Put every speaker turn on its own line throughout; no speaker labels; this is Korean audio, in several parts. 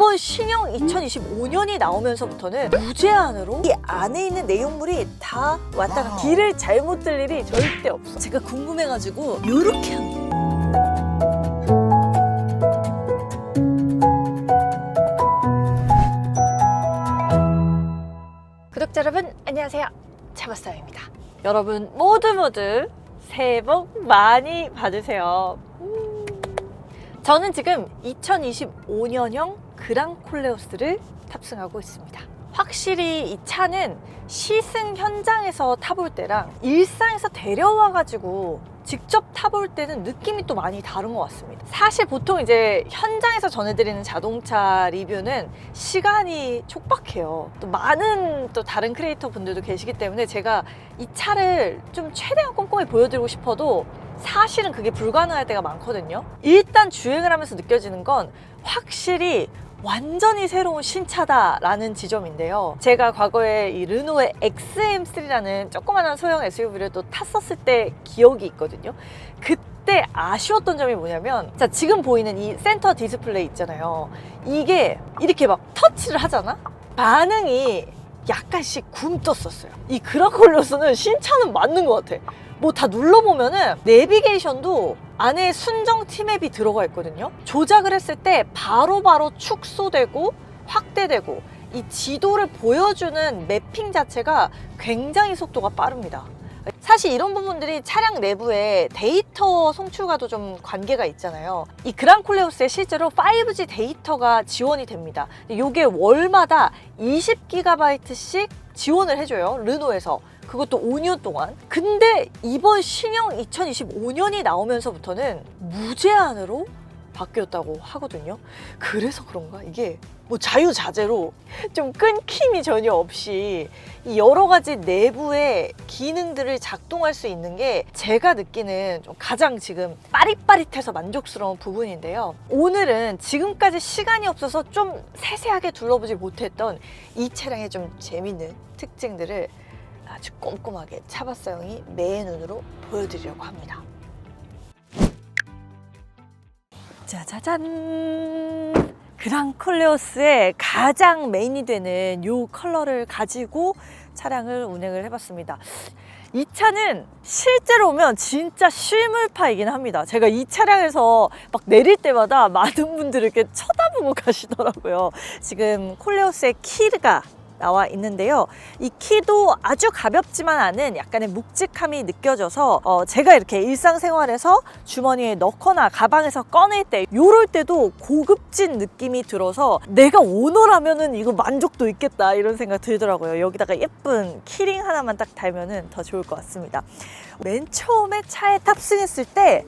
이번 신형 2025년이 나오면서부터는 무제한으로 이 안에 있는 내용물이 다 왔다가 길을 잘못 들 일이 절대 없어. 제가 궁금해가지고 이렇게 합니다. 구독자 여러분 안녕하세요, 차바사입니다. 여러분 모두 새해 복 많이 받으세요. 저는 지금 2025년형 그랑콜레오스를 탑승하고 있습니다. 확실히 이 차는 시승 현장에서 타볼 때랑 일상에서 데려와가지고 직접 타볼 때는 느낌이 또 많이 다른 것 같습니다. 사실 보통 이제 현장에서 전해드리는 자동차 리뷰는 시간이 촉박해요. 또 많은 또 다른 크리에이터 분들도 계시기 때문에 제가 이 차를 좀 최대한 꼼꼼히 보여드리고 싶어도 사실은 그게 불가능할 때가 많거든요. 일단 주행을 하면서 느껴지는 건 확실히 완전히 새로운 신차다라는 지점인데요. 제가 과거에 이 르노의 XM3라는 조그만한 소형 SUV를 또 탔었을 때 기억이 있거든요. 그때 아쉬웠던 점이 뭐냐면, 자, 지금 보이는 이 센터 디스플레이 있잖아요. 이게 이렇게 막 터치를 하잖아? 반응이 약간씩 굼떴었어요. 이 그랑콜레오스는 신차는 맞는 것 같아. 뭐 다 눌러보면은 내비게이션도 안에 순정 T맵이 들어가 있거든요. 조작을 했을 때 바로바로 축소되고 확대되고 이 지도를 보여주는 매핑 자체가 굉장히 속도가 빠릅니다. 사실 이런 부분들이 차량 내부에 데이터 송출과도 좀 관계가 있잖아요. 이 그랑콜레오스에 실제로 5G 데이터가 지원이 됩니다. 이게 월마다 20GB씩 지원을 해줘요, 르노에서. 그것도 5년 동안. 근데 이번 신형 2025년이 나오면서부터는 무제한으로 바뀌었다고 하거든요. 그래서 그런가? 이게 뭐 자유자재로 좀 끊김이 전혀 없이 이 여러 가지 내부의 기능들을 작동할 수 있는 게 제가 느끼는 좀 가장 지금 빠릿빠릿해서 만족스러운 부분인데요. 오늘은 지금까지 시간이 없어서 좀 세세하게 둘러보지 못했던 이 차량의 좀 재밌는 특징들을 아주 꼼꼼하게 차바사 형이 매 눈으로 보여드리려고 합니다. 짜자잔! 그랑콜레오스의 가장 메인이 되는 이 컬러를 가지고 차량을 운행을 해봤습니다. 이 차는 실제로 오면 진짜 실물파이긴 합니다. 제가 이 차량에서 막 내릴 때마다 많은 분들이 이렇게 쳐다보고 가시더라고요. 지금 콜레오스의 키가 나와 있는데요. 이 키도 아주 가볍지만 않은 약간의 묵직함이 느껴져서 제가 이렇게 일상생활에서 주머니에 넣거나 가방에서 꺼낼 때 요럴 때도 고급진 느낌이 들어서 내가 오너라면은 이거 만족도 있겠다 이런 생각 들더라고요. 여기다가 예쁜 키링 하나만 딱 달면은 더 좋을 것 같습니다. 맨 처음에 차에 탑승했을 때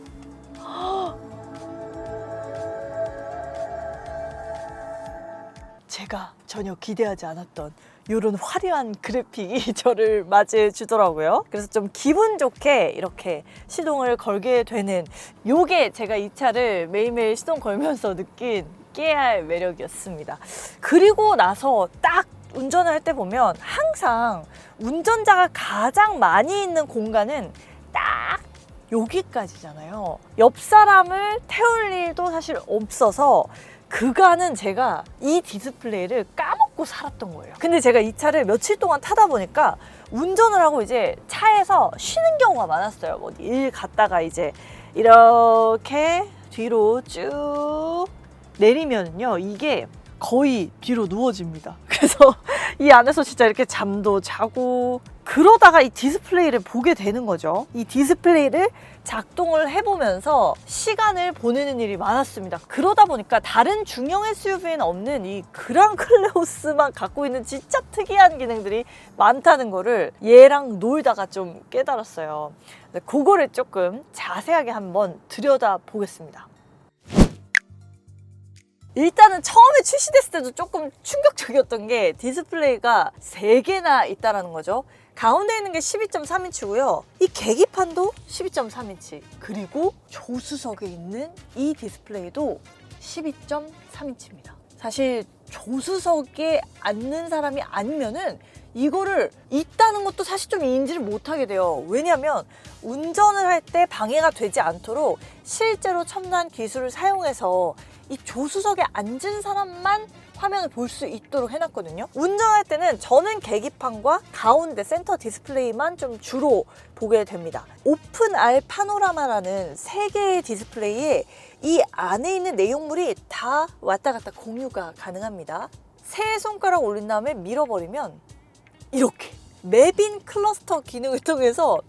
제가 전혀 기대하지 않았던 이런 화려한 그래픽이 저를 맞이해 주더라고요. 그래서 좀 기분 좋게 이렇게 시동을 걸게 되는, 요게 제가 이 차를 매일매일 시동 걸면서 느낀 깨알 매력이었습니다. 그리고 나서 딱 운전을 할 때 보면 항상 운전자가 가장 많이 있는 공간은 딱 여기까지잖아요. 옆 사람을 태울 일도 사실 없어서 그간은 제가 이 디스플레이를 까먹고 살았던 거예요. 근데 제가 이 차를 며칠 동안 타다 보니까 운전을 하고 이제 차에서 쉬는 경우가 많았어요. 뭐 일 갔다가 이제 이렇게 뒤로 쭉 내리면요, 이게 거의 뒤로 누워집니다. 그래서 이 안에서 진짜 이렇게 잠도 자고 그러다가 이 디스플레이를 보게 되는 거죠. 이 디스플레이를 작동을 해보면서 시간을 보내는 일이 많았습니다. 그러다 보니까 다른 중형 SUV에는 없는 이 그랑콜레오스만 갖고 있는 진짜 특이한 기능들이 많다는 거를 얘랑 놀다가 좀 깨달았어요. 그거를 조금 자세하게 한번 들여다보겠습니다. 일단은 처음에 출시됐을 때도 조금 충격적이었던 게 디스플레이가 3개나 있다는 거죠. 가운데 있는 게 12.3인치고요. 이 계기판도 12.3인치. 그리고 조수석에 있는 이 디스플레이도 12.3인치입니다. 사실 조수석에 앉는 사람이 아니면은 이거를 있다는 것도 사실 좀 인지를 못하게 돼요. 왜냐하면 운전을 할 때 방해가 되지 않도록 실제로 첨단 기술을 사용해서 이 조수석에 앉은 사람만 화면을 볼 수 있도록 해놨거든요. 운전할 때는 저는 계기판과 가운데 센터 디스플레이만 좀 주로 보게 됩니다. 오픈 알 파노라마라는 3개의 디스플레이에 이 안에 있는 내용물이 다 왔다 갔다 공유가 가능합니다. 세 손가락 올린 다음에 밀어버리면 이렇게 맵인 클러스터 기능을 통해서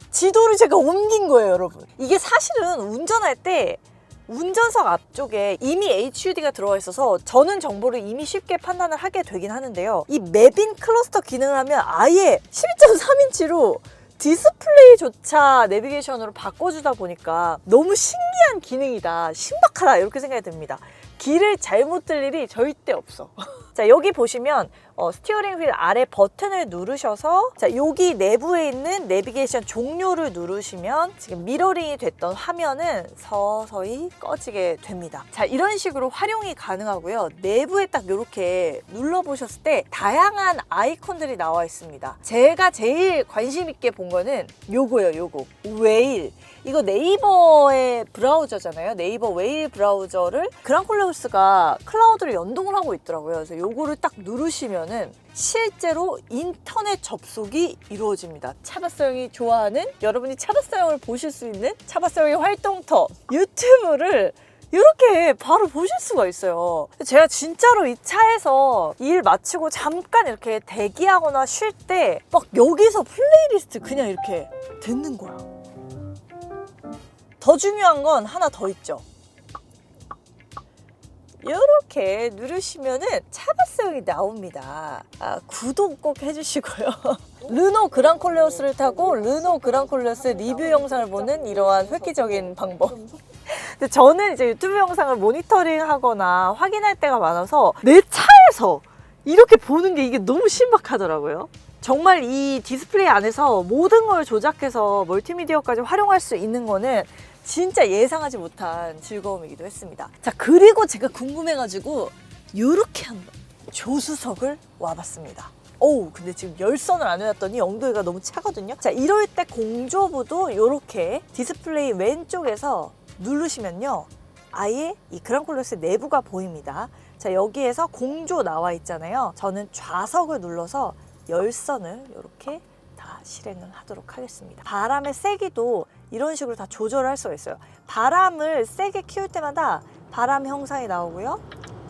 지도를 제가 옮긴 거예요, 여러분. 이게 사실은 운전할 때 운전석 앞쪽에 이미 HUD가 들어가 있어서 저는 정보를 이미 쉽게 판단을 하게 되긴 하는데요. 이 맵인 클러스터 기능을 하면 아예 12.3인치로 디스플레이조차 내비게이션으로 바꿔주다 보니까 너무 신기한 기능이다, 신박하다 이렇게 생각이 듭니다. 길을 잘못 들 일이 절대 없어. 자, 여기 보시면 스티어링 휠 아래 버튼을 누르셔서 자, 여기 내부에 있는 내비게이션 종료를 누르시면 지금 미러링이 됐던 화면은 서서히 꺼지게 됩니다. 자, 이런 식으로 활용이 가능하고요. 내부에 딱 이렇게 눌러보셨을 때 다양한 아이콘들이 나와 있습니다. 제가 제일 관심 있게 본 거는 요거예요, 요거. 웨일. 이거 네이버의 브라우저잖아요. 네이버 웨일 브라우저를 그랑콜레우스가 클라우드를 연동을 하고 있더라고요. 그래서 요거를 딱 누르시면은 실제로 인터넷 접속이 이루어집니다. 차바사용이 좋아하는 여러분이 차바사용을 보실 수 있는 차바사용의 활동터 유튜브를 이렇게 바로 보실 수가 있어요. 제가 진짜로 이 차에서 일 마치고 잠깐 이렇게 대기하거나 쉴 때 막 여기서 플레이리스트 그냥 이렇게 듣는 거야. 더 중요한 건 하나 더 있죠. 이렇게 누르시면은 차바사용이 나옵니다. 구독 꼭 해주시고요. 르노 그랑콜레오스를 타고 르노 그랑콜레오스 리뷰 영상을 보는 이러한 획기적인 방법. 근데 저는 이제 유튜브 영상을 모니터링 하거나 확인할 때가 많아서 내 차에서 이렇게 보는 게 이게 너무 신박하더라고요. 정말 이 디스플레이 안에서 모든 걸 조작해서 멀티미디어까지 활용할 수 있는 거는 진짜 예상하지 못한 즐거움이기도 했습니다. 자, 그리고 제가 궁금해가지고 이렇게 한번 조수석을 와봤습니다. 어우, 근데 지금 열선을 안 해놨더니 엉덩이가 너무 차거든요. 자, 이럴 때 공조부도 이렇게 디스플레이 왼쪽에서 누르시면요, 아예 이 그랑콜레오스 내부가 보입니다. 자, 여기에서 공조 나와 있잖아요. 저는 좌석을 눌러서 열선을 이렇게 다 실행을 하도록 하겠습니다. 바람의 세기도 이런 식으로 다 조절할 수가 있어요. 바람을 세게 키울 때마다 바람 형상이 나오고요.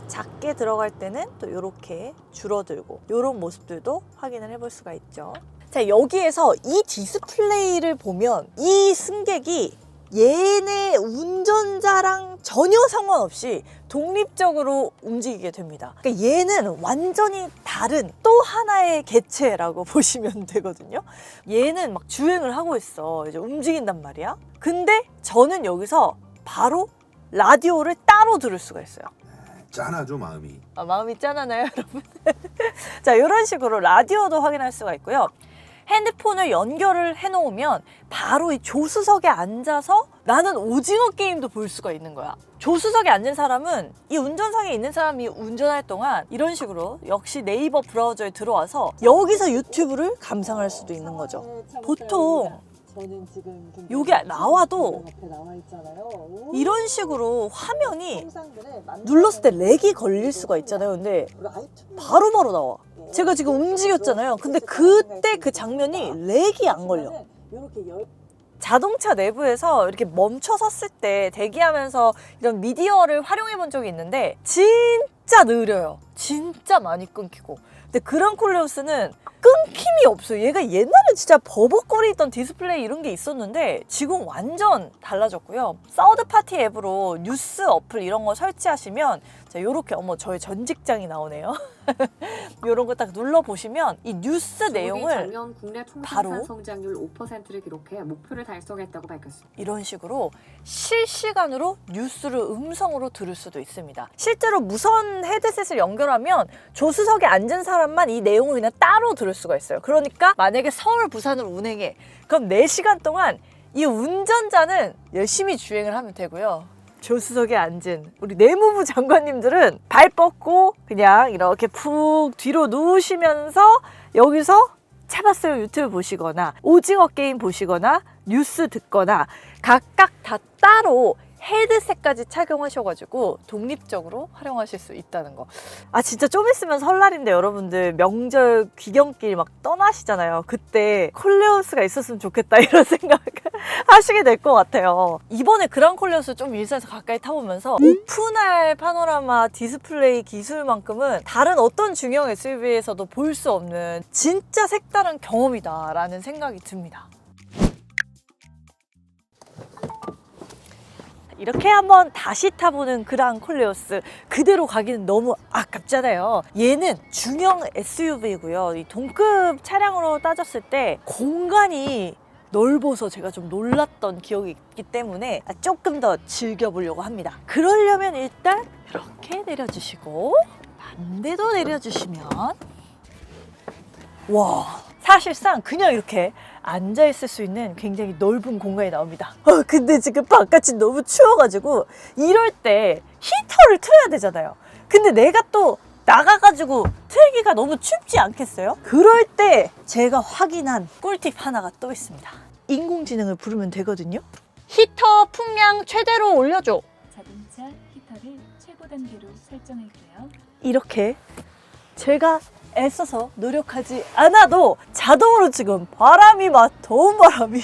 작게 들어갈 때는 또 이렇게 줄어들고 이런 모습들도 확인을 해볼 수가 있죠. 자, 여기에서 이 디스플레이를 보면 이 승객이 얘네 운전자랑 전혀 상관없이 독립적으로 움직이게 됩니다. 그러니까 얘는 완전히 다른 또 하나의 개체라고 보시면 되거든요. 얘는 막 주행을 하고 있어. 이제 움직인단 말이야. 근데 저는 여기서 바로 라디오를 따로 들을 수가 있어요.
짠하죠, 마음이.
마음이 짠하나요, 여러분? 자, 이런 식으로 라디오도 확인할 수가 있고요. 핸드폰을 연결을 해놓으면 바로 이 조수석에 앉아서 나는 오징어 게임도 볼 수가 있는 거야. 조수석에 앉은 사람은 이 운전석에 있는 사람이 운전할 동안 이런 식으로 역시 네이버 브라우저에 들어와서 여기서 유튜브를 감상할 수도 있는 거죠. 보통 여기 나와도 이런 식으로 화면이 눌렀을 때 렉이 걸릴 수가 있잖아요. 근데 바로바로 나와. 제가 지금 움직였잖아요. 근데 그때 그 장면이 렉이 안 걸려. 자동차 내부에서 이렇게 멈춰 섰을 때 대기하면서 이런 미디어를 활용해 본 적이 있는데 진짜 느려요. 진짜 많이 끊기고. 근데 그랑콜레오스는 끊김이 없어요. 얘가 옛날에 진짜 버벅거리던 디스플레이 이런 게 있었는데 지금 완전 달라졌고요. 서드 파티 앱으로 뉴스 어플 이런 거 설치하시면 자, 요렇게 어머 저의 전 직장이 나오네요. 요런 거 딱 눌러보시면 이 뉴스 내용을
작년 국내 총생산 성장률 5%를 기록해 목표를 달성했다고 밝혔습니다.
이런 식으로 실시간으로 뉴스를 음성으로 들을 수도 있습니다. 실제로 무선 헤드셋을 연결하면 조수석에 앉은 사람만 이 내용을 그냥 따로 들을 수가 있어요. 그러니까 만약에 서울, 부산을 운행해. 그럼 4시간 동안 이 운전자는 열심히 주행을 하면 되고요. 조수석에 앉은 우리 내무부 장관님들은 발 뻗고 그냥 이렇게 푹 뒤로 누우시면서 여기서 차봤어요 유튜브 보시거나 오징어 게임 보시거나 뉴스 듣거나 각각 다 따로 헤드셋까지 착용하셔가지고 독립적으로 활용하실 수 있다는 거. 아 진짜 좀 있으면 설날인데 여러분들 명절 귀경길 막 떠나시잖아요. 그때 콜레오스가 있었으면 좋겠다 이런 생각 하시게 될 것 같아요. 이번에 그랑 콜레오스 좀 일산에서 가까이 타보면서 오픈할 파노라마 디스플레이 기술만큼은 다른 어떤 중형 SUV에서도 볼 수 없는 진짜 색다른 경험이다라는 생각이 듭니다. 이렇게 한번 다시 타보는 그랑 콜레오스 그대로 가기는 너무 아깝잖아요. 얘는 중형 SUV고요. 이 동급 차량으로 따졌을 때 공간이 넓어서 제가 좀 놀랐던 기억이 있기 때문에 조금 더 즐겨보려고 합니다. 그러려면 일단 이렇게 내려주시고 반대도 내려주시면 와 사실상 그냥 이렇게 앉아있을 수 있는 굉장히 넓은 공간이 나옵니다. 근데 지금 바깥이 너무 추워가지고 이럴 때 히터를 틀어야 되잖아요. 근데 내가 또 나가가지고 틀기가 너무 춥지 않겠어요? 그럴 때 제가 확인한 꿀팁 하나가 또 있습니다. 인공지능을 부르면 되거든요. 히터 풍량 최대로 올려줘.
자동차 히터를 최고 단계로 설정할게요.
이렇게 제가 애써서 노력하지 않아도 자동으로 지금 바람이 막 더운 바람이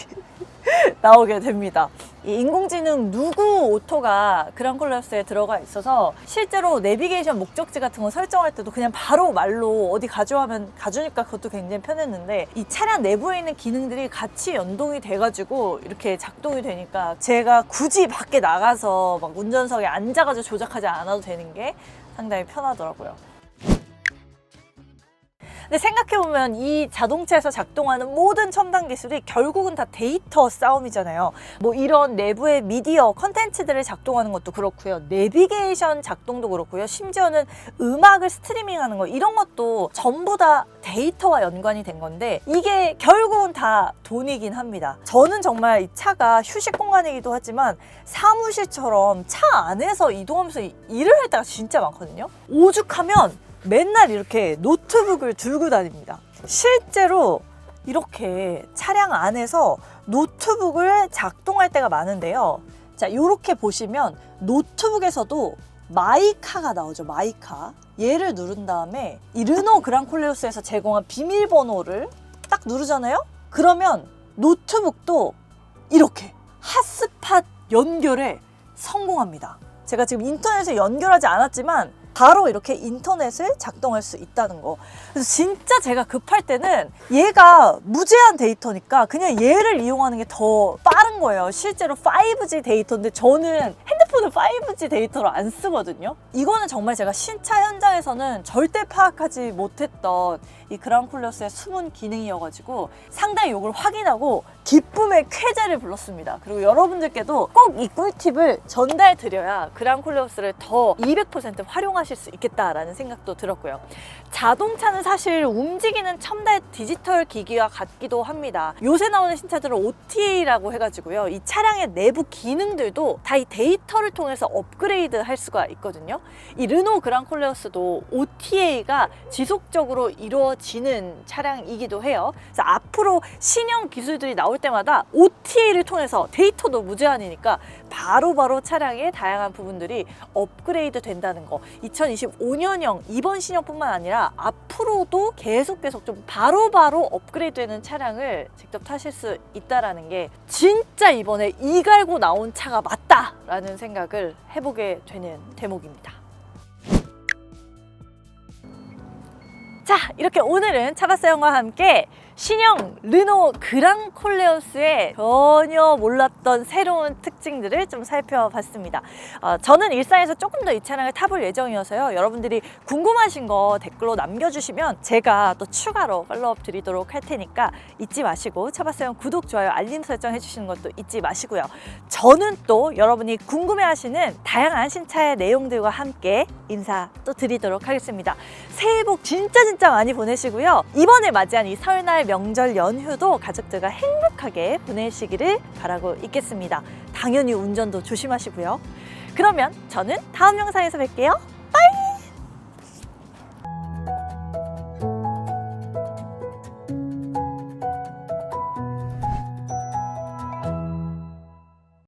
나오게 됩니다. 이 인공지능 누구 오토가 그랑 콜레오스에 들어가 있어서 실제로 내비게이션 목적지 같은 거 설정할 때도 그냥 바로 말로 어디 가져가면 가주니까 그것도 굉장히 편했는데 이 차량 내부에 있는 기능들이 같이 연동이 돼가지고 이렇게 작동이 되니까 제가 굳이 밖에 나가서 막 운전석에 앉아가지고 조작하지 않아도 되는 게 상당히 편하더라고요. 근데 생각해보면 이 자동차에서 작동하는 모든 첨단 기술이 결국은 다 데이터 싸움이잖아요. 뭐 이런 내부의 미디어, 컨텐츠들을 작동하는 것도 그렇고요. 내비게이션 작동도 그렇고요. 심지어는 음악을 스트리밍하는 거 이런 것도 전부 다 데이터와 연관이 된 건데 이게 결국은 다 돈이긴 합니다. 저는 정말 이 차가 휴식 공간이기도 하지만 사무실처럼 차 안에서 이동하면서 일을 할 때가 진짜 많거든요. 오죽하면 맨날 이렇게 노트북을 들고 다닙니다. 실제로 이렇게 차량 안에서 노트북을 작동할 때가 많은데요. 자, 이렇게 보시면 노트북에서도 마이카가 나오죠. 마이카. 얘를 누른 다음에 이 르노 그랑 콜레오스에서 제공한 비밀번호를 딱 누르잖아요. 그러면 노트북도 이렇게 핫스팟 연결에 성공합니다. 제가 지금 인터넷에 연결하지 않았지만 바로 이렇게 인터넷을 작동할 수 있다는 거. 그래서 진짜 제가 급할 때는 얘가 무제한 데이터니까 그냥 얘를 이용하는 게 더 빠른 거예요. 실제로 5G 데이터인데 저는 핸드폰을 5G 데이터로 안 쓰거든요. 이거는 정말 제가 신차 현장에서는 절대 파악하지 못했던 이 그랑 콜레오스의 숨은 기능이어가지고 상당히 이걸 확인하고 기쁨의 쾌재를 불렀습니다. 그리고 여러분들께도 꼭 이 꿀팁을 전달드려야 그랑 콜레오스를 더 200% 활용하실 수 있겠다라는 생각도 들었고요. 자동차는 사실 움직이는 첨단 디지털 기기와 같기도 합니다. 요새 나오는 신차들은 OTA라고 해가지고요. 이 차량의 내부 기능들도 다 이 데이터를 통해서 업그레이드 할 수가 있거든요. 이 르노 그랑 콜레오스도 OTA가 지속적으로 이루어지는 차량이기도 해요. 그래서 앞으로 신형 기술들이 나올 때마다 OTA를 통해서 데이터도 무제한이니까 바로바로 차량의 다양한 부분들이 업그레이드 된다는 거. 2025년형 이번 신형뿐만 아니라 앞으로도 계속 좀 바로바로 업그레이드 되는 차량을 직접 타실 수 있다는 게 진짜 이번에 이 갈고 나온 차가 맞다라는 생각을 해보게 되는 대목입니다. 자, 이렇게 오늘은 차바사연과 함께 신형 르노 그랑 콜레오스의 전혀 몰랐던 새로운 특징들을 좀 살펴봤습니다. 저는 일산에서 조금 더 이 차량을 타볼 예정이어서요. 여러분들이 궁금하신 거 댓글로 남겨주시면 제가 또 추가로 팔로우업 드리도록 할 테니까 잊지 마시고 차바사연 구독, 좋아요, 알림 설정 해주시는 것도 잊지 마시고요. 저는 또 여러분이 궁금해하시는 다양한 신차의 내용들과 함께 인사 또 드리도록 하겠습니다. 새해 복 진짜 많이 보내시고요. 이번에 맞이한 이 설날 설날 명절 연휴도 가족들과 행복하게 보내시기를 바라고 있겠습니다. 당연히 운전도 조심하시고요. 그러면 저는 다음 영상에서 뵐게요.